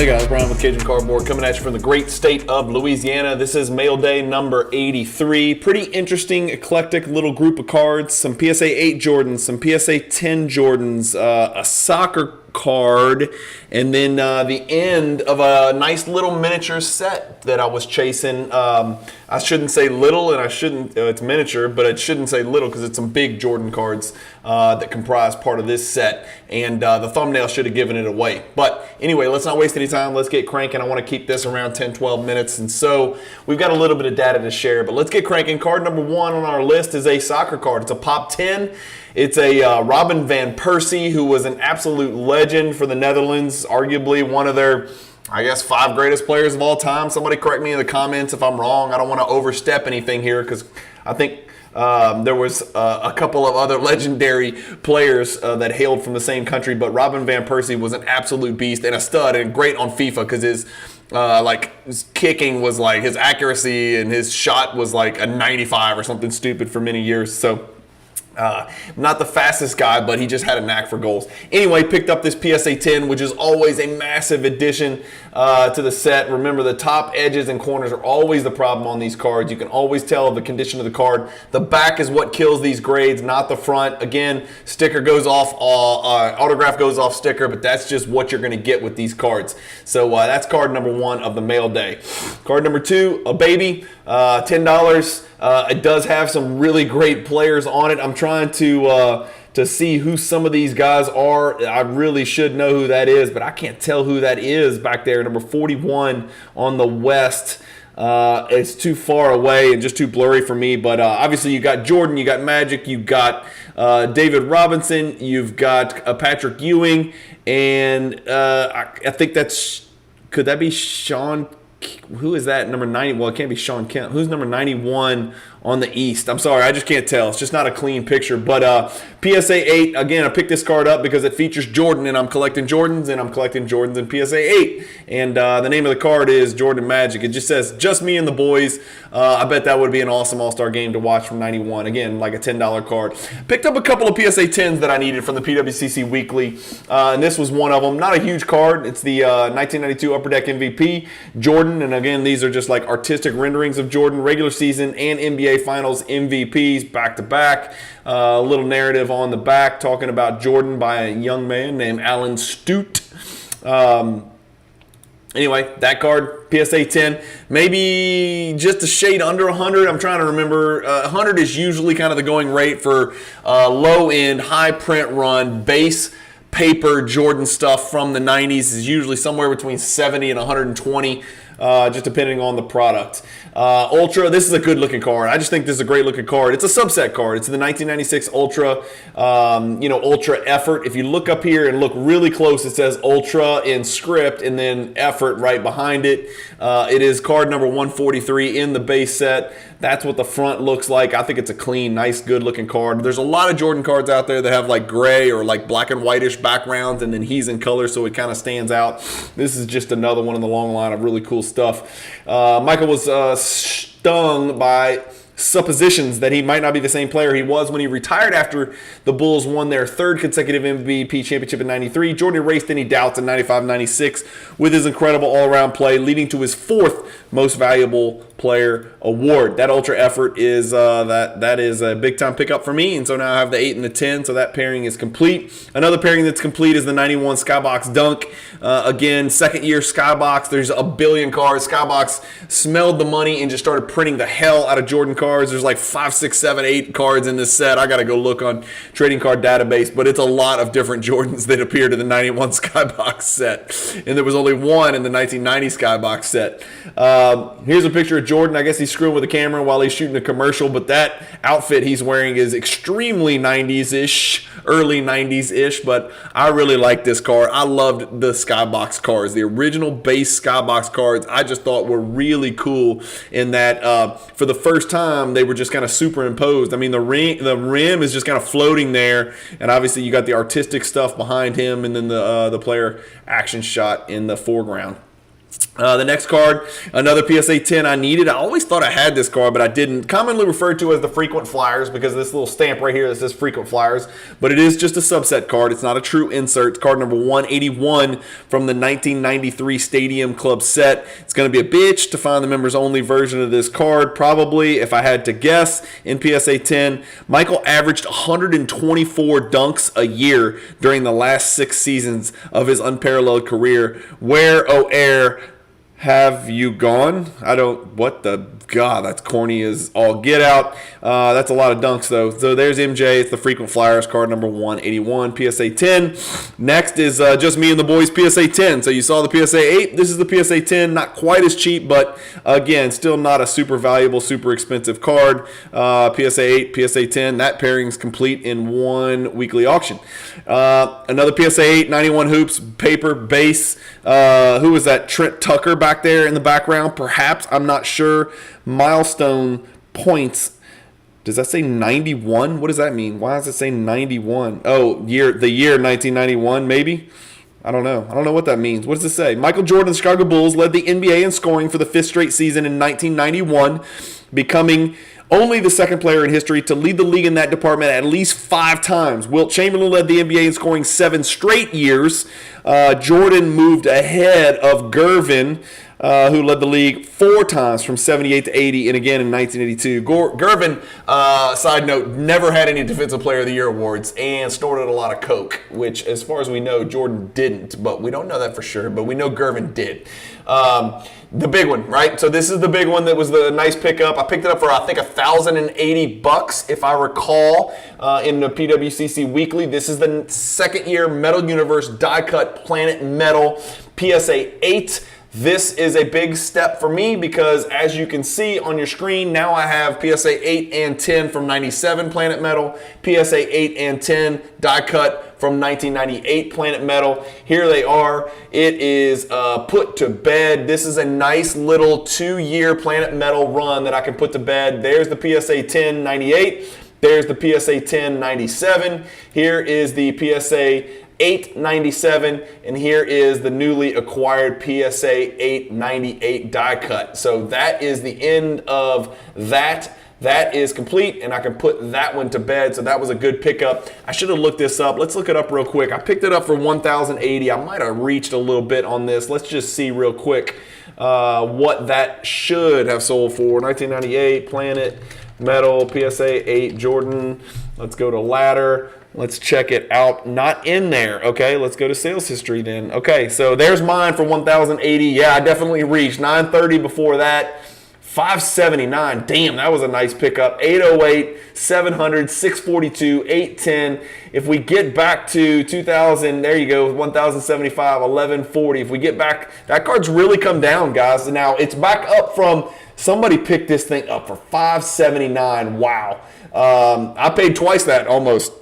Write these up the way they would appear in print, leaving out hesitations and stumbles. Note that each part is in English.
Hey guys, Brian with Cajun Cardboard coming at you from the great state of Louisiana. This is mail day number 83. Pretty interesting, eclectic little group of cards. Some PSA 8 Jordans, some PSA 10 Jordans, a soccer card, and then the end of a nice little miniature set that I was chasing. I shouldn't say little, and I shouldn't, it's miniature, but it shouldn't say little because it's some big Jordan cards that comprise part of this set, and the thumbnail should have given it away. But anyway, let's not waste any time. Let's get cranking. I want to keep this around 10-12 minutes, and so we've got a little bit of data to share, but let's get cranking. Card number 1 on our list is a soccer card. It's a Pop 10. It's a Robin van Persie, who was an absolute legend for the Netherlands, arguably one of their, I guess, 5 greatest players of all time. Somebody correct me in the comments if I'm wrong. I don't want to overstep anything here because I think there was a couple of other legendary players that hailed from the same country, but Robin van Persie was an absolute beast and a stud and great on FIFA because his kicking was like, his accuracy and his shot was like a 95 or something stupid for many years. So not the fastest guy, but he just had a knack for goals. Anyway, picked up this PSA 10, which is always a massive addition to the set. Remember, the top edges and corners are always the problem on these cards. You can always tell the condition of the card. The back is what kills these grades, not the front. Again, sticker goes off, autograph goes off sticker, but that's just what you're going to get with these cards. So that's card number 1 of the mail day. Card number 2, a baby, $10. It does have some really great players on it. I'm trying to see who some of these guys are. I really should know who that is, but I can't tell who that is back there. Number 41 on the West. It's too far away and just too blurry for me. But obviously you got Jordan, you got Magic, you got David Robinson, you've got Patrick Ewing, and I think could that be Sean? Who is that? Number 90. Well, it can't be Sean Kemp. Who's number 91 on the East? I'm sorry, I just can't tell. It's just not a clean picture. But PSA 8, again, I picked this card up because it features Jordan, and I'm collecting Jordans, and I'm collecting Jordans in PSA 8. And the name of the card is Jordan Magic. It just says, just me and the boys. I bet that would be an awesome all-star game to watch from 91. Again, like a $10 card. Picked up a couple of PSA 10s that I needed from the PWCC Weekly, and this was one of them. Not a huge card. It's the 1992 Upper Deck MVP, Jordan. And again, these are just like artistic renderings of Jordan, regular season and NBA Finals MVPs back-to-back. A little narrative on the back talking about Jordan by a young man named Alan Stute. Anyway, that card, PSA 10, maybe just a shade under 100. I'm trying to remember. 100 is usually kind of the going rate for low-end, high-print run, base paper Jordan stuff from the 90s is usually somewhere between 70 and 120. Just depending on the product. Ultra, this is a good looking card. I just think this is a great looking card. It's a subset card. It's the 1996 Ultra, Ultra Effort. If you look up here and look really close, it says Ultra in script and then Effort right behind it. It is card number 143 in the base set. That's what the front looks like. I think it's a clean, nice, good looking card. There's a lot of Jordan cards out there that have like gray or like black and whitish backgrounds, and then he's in color, so it kind of stands out. This is just another one in the long line of really cool stuff. Michael was stung by suppositions that he might not be the same player he was when he retired after the Bulls won their 3rd consecutive MVP championship in 93. Jordan erased any doubts in 95-96 with his incredible all-around play, leading to his 4th most valuable player award. That Ultra Effort is that is a big time pickup for me, and so now I have the 8 and the 10, so that pairing is complete. Another pairing that's complete is the 91 Skybox Dunk. Again, 2nd year Skybox. There's a billion cards. Skybox smelled the money and just started printing the hell out of Jordan cards. There's like 5, 6, 7, 8 cards in this set. I gotta go look on trading card database, but it's a lot of different Jordans that appeared in the 91 Skybox set, and there was only one in the 1990 Skybox set. Here's a picture of Jordan. I guess he's screwing with the camera while he's shooting a commercial, but that outfit he's wearing is extremely 90s-ish, early 90s-ish, but I really like this card. I loved the Skybox cards. The original base Skybox cards I just thought were really cool in that for the first time they were just kind of superimposed. I mean, the rim is just kind of floating there, and obviously you got the artistic stuff behind him and then the player action shot in the foreground. The next card, another PSA 10 I needed. I always thought I had this card, but I didn't. Commonly referred to as the frequent flyers because of this little stamp right here that says frequent flyers. But it is just a subset card. It's not a true insert. It's card number 181 from the 1993 Stadium Club set. It's going to be a bitch to find the members only version of this card. Probably, if I had to guess, in PSA 10, Michael averaged 124 dunks a year during the last 6 seasons of his unparalleled career. Where, oh air, have you gone? What the God, that's corny as all get out. That's a lot of dunks, though. So there's MJ. It's the frequent flyers card number 181, PSA 10. Next is just me and the boys, PSA 10. So you saw the PSA 8. This is the PSA 10. Not quite as cheap, but again, still not a super valuable, super expensive card. PSA 8, PSA 10. That pairing's complete in one weekly auction. Another PSA 8, 91 hoops, paper base. Who was that? Trent Tucker back there in the background, perhaps. I'm not sure. Milestone points. Does that say 91? What does that mean? Why does it say 91? Oh, the year 1991, maybe? I don't know. I don't know what that means. What does it say? Michael Jordan, the Chicago Bulls, led the NBA in scoring for the 5th straight season in 1991, becoming only the second player in history to lead the league in that department at least 5 times. Wilt Chamberlain led the NBA in scoring 7 straight years. Jordan moved ahead of Gervin, who led the league 4 times from 78 to 80 and again in 1982. Gervin, side note, never had any Defensive Player of the Year awards and snorted a lot of coke, which as far as we know, Jordan didn't, but we don't know that for sure, but we know Gervin did. The big one, right? So this is the big one that was the nice pickup. I picked it up for, I think, $1,080 if I recall, in the PWCC Weekly. This is the second year Metal Universe die cut Planet Metal PSA 8. This is a big step for me because, as you can see on your screen, now I have PSA 8 and 10 from 97 Planet Metal, PSA 8 and 10 die cut from 1998 Planet Metal. Here they are. It is put to bed. This is a nice little 2-year Planet Metal run that I can put to bed. There's the PSA 10 98. There's the PSA 10 97. Here is the PSA 897, and here is the newly acquired PSA 898 die cut. So that is the end of that. That is complete, and I can put that one to bed. So that was a good pickup. I should have looked this up. Let's look it up real quick. I picked it up for $1,080. I might have reached a little bit on this. Let's just see real quick what that should have sold for. 1998 Planet Metal PSA 8 Jordan. Let's go to ladder. Let's check it out. Not in there. Okay, let's go to sales history then. Okay, so there's mine for $1,080. Yeah, I definitely reached. $930 before that. $579. Damn, that was a nice pickup. $808, $700, $642, $810. If we get back to 2000, there you go, $1,075, $1140. If we get back, that card's really come down, guys. Now it's back up from, somebody picked this thing up for $579. Wow. I paid twice that almost.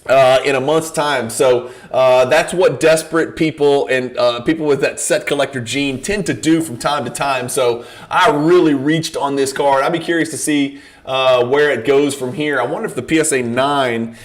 In a month's time. So that's what desperate people and people with that set collector gene tend to do from time to time. So I really reached on this card. I'd be curious to see where it goes from here. I wonder if the PSA 9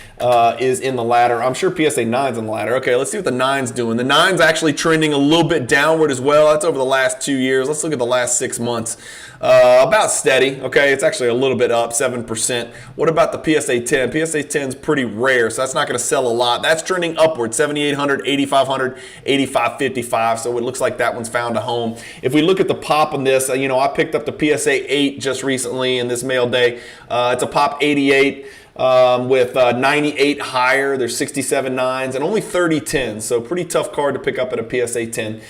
is in the ladder. I'm sure PSA 9's in the ladder. Okay, let's see what the 9's doing. The 9's actually trending a little bit downward as well. That's over the last 2 years. Let's look at the last 6 months. About steady. Okay, it's actually a little bit up, 7%. What about the PSA 10? PSA 10's pretty rare, so that's not going to sell a lot. That's trending upward, 7,800, 8,500, 8,555. So it looks like that one's found a home. If we look at the pop on this, I picked up the PSA 8 just recently in this mail day. It's a pop 88. With 98 higher, there's 67 9s and only 30 10s, so pretty tough card to pick up at a PSA 10.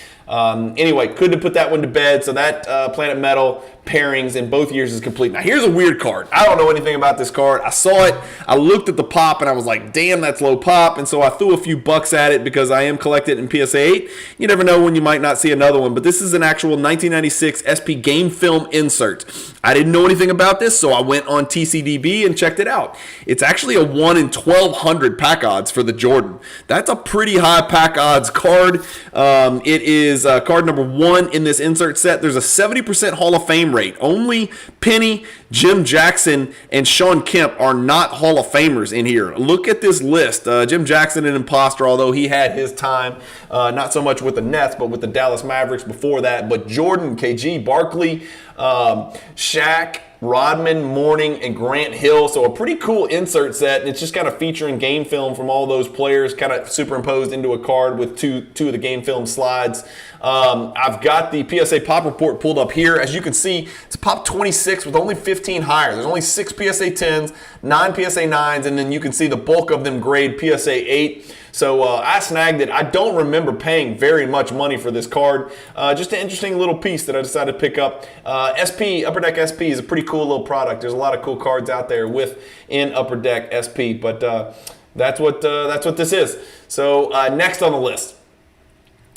Anyway, couldn't have put that one to bed, so that Planet Metal pairings in both years is complete. Now here's a weird card. I don't know anything about this card. I saw it, I looked at the pop, and I was like, damn, that's low pop, and so I threw a few bucks at it because I am collected in PSA 8. You never know when you might not see another one, but this is an actual 1996 SP game film insert. I didn't know anything about this, so I went on TCDB and checked it out. It's actually a 1 in 1,200 pack odds for the Jordan. That's a pretty high pack odds card. It is is card number 1 in this insert set. There's a 70% Hall of Fame rate. Only Penny, Jim Jackson, and Shawn Kemp are not Hall of Famers in here. Look at this list. Jim Jackson, an imposter, although he had his time, not so much with the Nets, but with the Dallas Mavericks before that. But Jordan, KG, Barkley, Shaq, Rodman, Mourning, and Grant Hill. So a pretty cool insert set. And it's just kind of featuring game film from all those players kind of superimposed into a card with two of the game film slides. I've got the PSA pop report pulled up here. As you can see, it's pop 26 with only 15 higher. There's only 6 PSA 10s, 9 PSA 9s, and then you can see the bulk of them grade PSA 8. So I snagged it. I don't remember paying very much money for this card. Just an interesting little piece that I decided to pick up. SP, Upper Deck SP is a pretty cool little product. There's a lot of cool cards out there in Upper Deck SP, but that's what this is. So next on the list.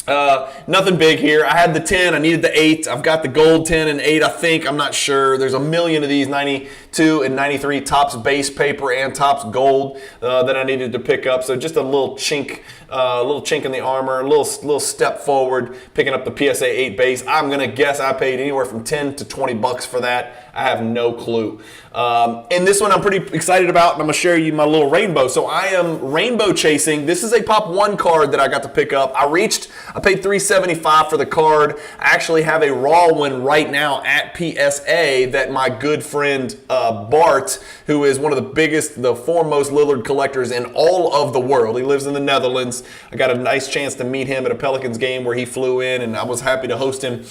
Nothing big here. I had the 10. I needed the 8. I've got the gold 10 and 8, I think. I'm not sure. There's a million of these 92 and 93 Topps base paper and Topps gold that I needed to pick up. So just a little chink in the armor, a little step forward, picking up the PSA 8 base. I'm going to guess I paid anywhere from 10 to 20 bucks for that. I have no clue. And this one I'm pretty excited about, and I'm going to share you my little rainbow. So I am rainbow chasing. This is a Pop 1 card that I got to pick up. I paid $375 for the card. I actually have a raw one right now at PSA that my good friend Bart, who is one of the foremost Lillard collectors in all of the world. He lives in the Netherlands. I got a nice chance to meet him at a Pelicans game where he flew in, and I was happy to host him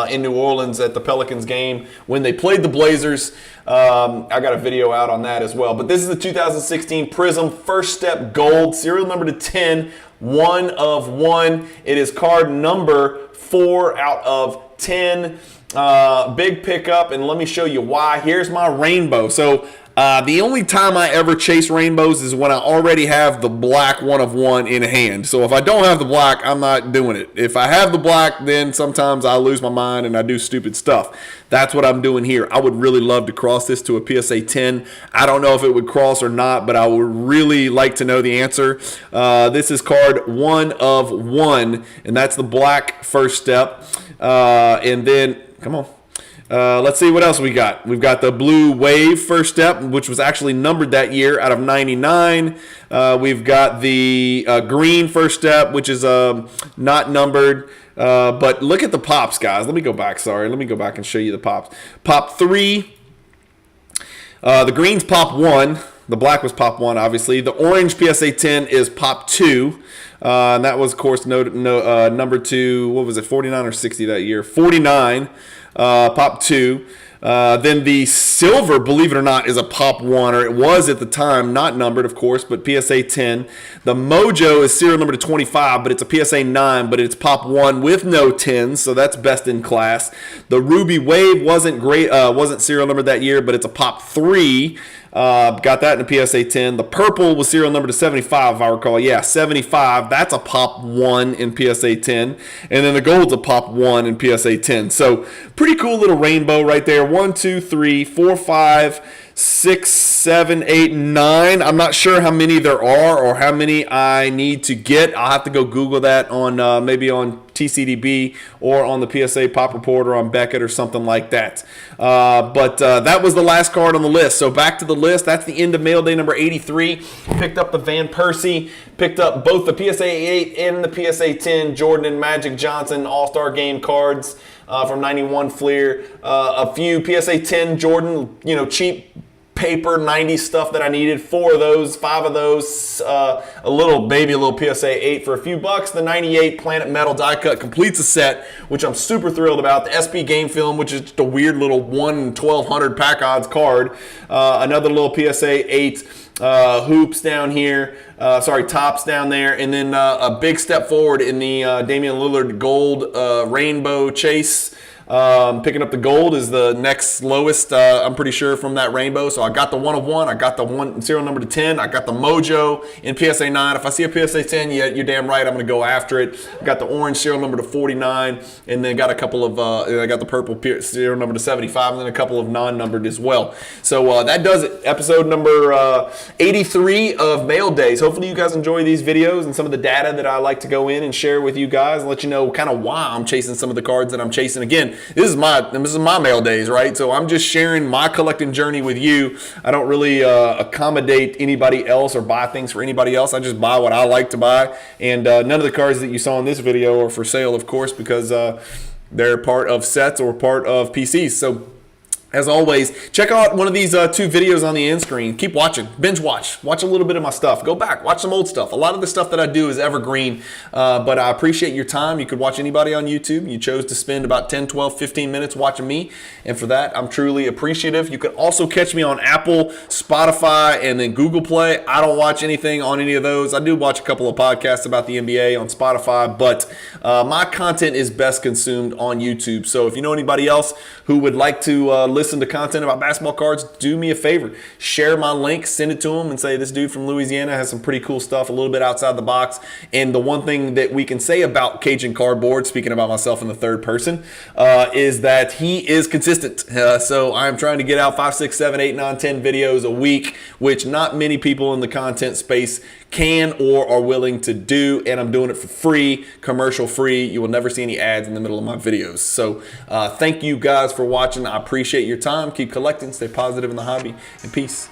in New Orleans at the Pelicans game when they played the Blazers. I got a video out on that as well. But this is the 2016 Prizm First Step Gold, serial number to 10, 1 of 1. It is card number 4 out of 10. Big pickup, and let me show you why. Here's my rainbow. So the only time I ever chase rainbows is when I already have the black 1 of 1 in hand. So if I don't have the black, I'm not doing it. If I have the black, then sometimes I lose my mind and I do stupid stuff. That's what I'm doing here. I would really love to cross this to a PSA 10. I don't know if it would cross or not, but I would really like to know the answer. This is card 1 of 1, and that's the black First Step. And then, come on. Let's see what else we got. We've got the blue Wave First Step, which was actually numbered that year out of 99. We've got the green First Step, which is not numbered. But look at the pops, guys. Let me go back. Sorry. Let me go back and show you the pops. Pop 3. The green's Pop 1. The black was Pop 1, obviously. The orange PSA 10 is Pop 2. And that was, of course, number 2. What was it, 49 or 60 that year? 49. Pop 2. Then the silver, believe it or not, is a Pop 1, or it was at the time, not numbered, of course, but PSA 10. The Mojo is serial number to 25, but it's a PSA 9, but it's Pop 1 with no 10s, so that's best in class. The Ruby Wave wasn't serial numbered that year, but it's a Pop 3. Got that in a PSA 10. The purple was serial number to 75, if I recall. Yeah, 75. That's a Pop 1 in PSA 10. And then the gold's a Pop 1 in PSA 10. So pretty cool little rainbow right there. 1, 2, 3, 4, 5, 6, 7, 8, 9. I'm not sure how many there are or how many I need to get. I'll have to go Google that on maybe on TCDB or on the PSA Pop Report or on Beckett or something like that. But that was the last card on the list. So back to the list. That's the end of mail day number 83. Picked up the Van Persie. Picked up both the PSA 8 and the PSA 10 Jordan and Magic Johnson All-Star Game cards from 91 Fleer. A few PSA 10 Jordan, cheap paper 90s stuff that I needed. 4 of those, 5 of those, a little PSA 8 for a few bucks. The 98 Planet Metal die cut completes a set, which I'm super thrilled about. The SP Game Film, which is just a weird little 1 in 1200 pack odds card. Another little PSA 8 hoops down here. Tops down there. And then a big step forward in the Damian Lillard gold rainbow chase. Picking up the gold is the next lowest, I'm pretty sure, from that rainbow. So I got the 1 of 1. I got the serial number to 10. I got the Mojo in PSA 9. If I see a PSA 10, you're damn right, I'm going to go after it. I got the orange serial number to 49, and then got a couple of, I got the purple serial number to 75, and then a couple of non-numbered as well. So that does it. Episode number 83 of Mail Days. Hopefully you guys enjoy these videos and some of the data that I like to go in and share with you guys and let you know kind of why I'm chasing some of the cards that I'm chasing. Again, this is my Mail Days, right? So I'm just sharing my collecting journey with you. I don't really accommodate anybody else or buy things for anybody else. I just buy what I like to buy. And none of the cards that you saw in this video are for sale, of course, because they're part of sets or part of PCs. So as always, check out one of these 2 videos on the end screen. Keep watching. Binge watch. Watch a little bit of my stuff. Go back. Watch some old stuff. A lot of the stuff that I do is evergreen, but I appreciate your time. You could watch anybody on YouTube. You chose to spend about 10, 12, 15 minutes watching me, and for that, I'm truly appreciative. You can also catch me on Apple, Spotify, and then Google Play. I don't watch anything on any of those. I do watch a couple of podcasts about the NBA on Spotify, but my content is best consumed on YouTube. So if you know anybody else who would like to listen to content about basketball cards, do me a favor. Share my link, send it to them, and say this dude from Louisiana has some pretty cool stuff, a little bit outside the box. And the one thing that we can say about Cajun Cardboard, speaking about myself in the third person, is that he is consistent. So I'm trying to get out 5, 6, 7, 8, 9, 10 videos a week, which not many people in the content space can or are willing to do, and I'm doing it for free, commercial free. You will never see any ads in the middle of my videos. So thank you guys for watching. I appreciate your time. Keep collecting, stay positive in the hobby, and peace.